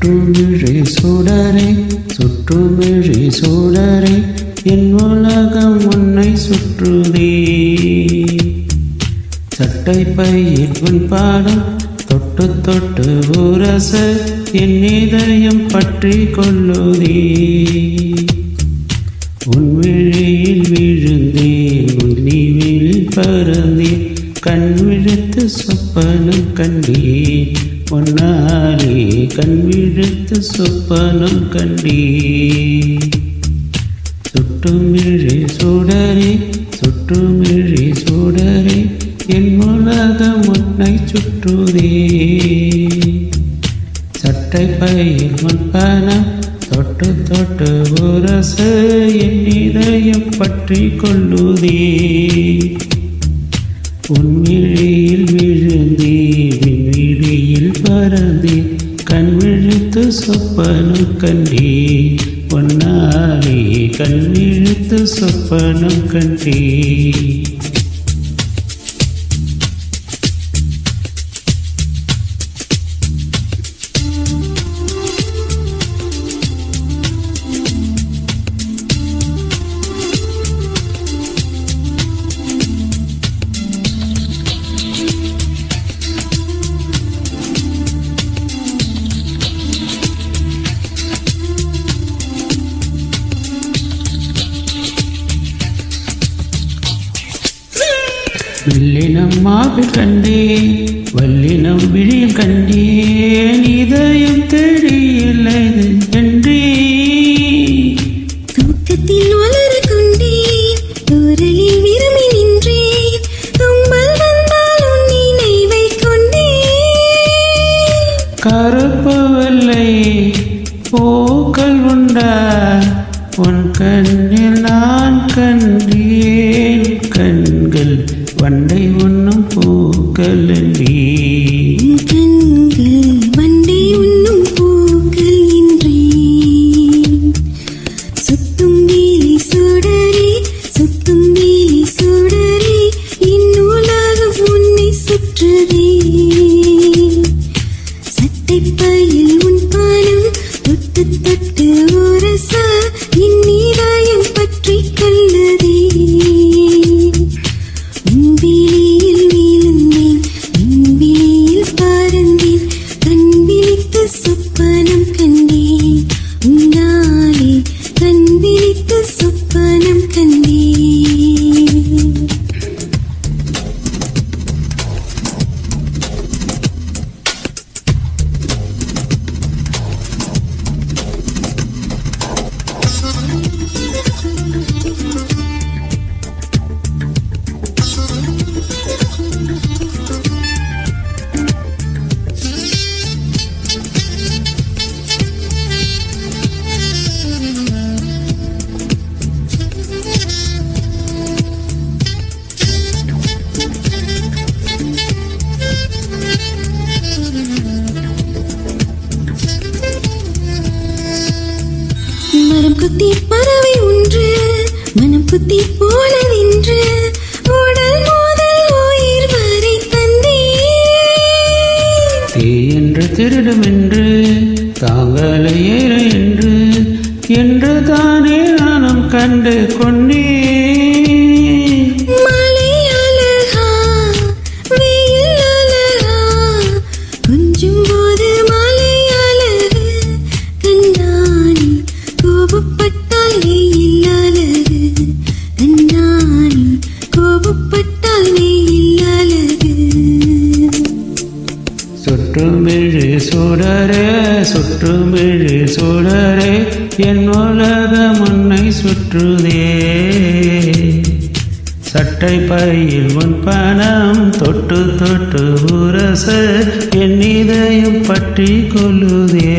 சுற்றுமிழி சுடரே சுற்றுமிழி சுடரே என் உலகம் உன்னை சுற்றுதே. சட்டை பையில் உன் பாடம் தொட்டு தொட்டு உரச என் இதயம் பற்றி கொள்ளுதே. உன் விழியில் விழுந்தேன் உன்னிவில் பறந்தேன் கண் விழுத்து சொப்பனம் கண்டேன் பொன்னாலே கண் விழுத்து சொப்பனம் கண்டேன். சுற்றுமிழி சுடரே சுற்றுமிழி சுடரே என் உலகம் உன்னை சுற்றுதே. சட்டை பையில் முன்பனம் தொட்டு தொட்டு உரச என் இதயம் பற்றி கொள்ளுதே. உன் விழியில் விழுந்தே விழியில் பறந்தே கண் விழுத்து சொப்பனம் கண்டே பொன்னாலே கண் விழுத்து சொப்பனம் கண்டே. வெள்ளினம் மாவில் கண்டேன் வல்லினம் விழியும் கண்டேன் இதயம் தெரியலை என்றே. தூக்கத்தில் வளர கொண்டேன் தூரலில் விரும்பி நின்றேன் தும்பல் வந்தால் உன் நினைவை கொண்டேன். கருப்பு வெள்ளை பூக்கள் உண்டா உன் கண்ணில் நான் கண்டேன் கண்கள் வண்டை உண்ணும் பூக்கள் என்றே. கண்கள் வண்டை உண்ணும் பூக்கள் என்றே. சுத்தும் வேலி சுடரே சுத்தும் வேலி சுடரே என் உலகம் உன்னை சுற்றுதே. சட்டை பையில் உன் பானம் தொட்டு தொட்டு உரச என் இதயம் பற்றி கொள்ளுதே. விழியில் விழுந்தேன் விழியில் பறந்தேன் கண் விழித்து சொப்பனம் கண்டேன் உன்னாலே கண் விழித்து சொப்பனம் கண்டேன். மரம் குத்தி பறவை ஒன்று மனம் குத்தி போல நின்று உடல் முதல் உயிர் வரை தந்தே. தீ என்று திருடும் என்று தாங்களை ஏற என்று தானே நானும் கண்டு கொண்டே. மழை அழகா வெயில் அழகா கொஞ்சம் போது மழை அழகு கண்ணாணி கோபப்பட்டால் வெயில் அழகு கண்ணாணி கோபப்பட்டால் வெயில் அழகு. சுற்றுமிழி சுடரே சுற்றுமிழி சுடரே என் உலகம் உன்னை சுற்றுதே. சட்டை பையில் உன் பணம் தொட்டு தொட்டு உரச என் இதயம் பற்றி கொள்ளுதே.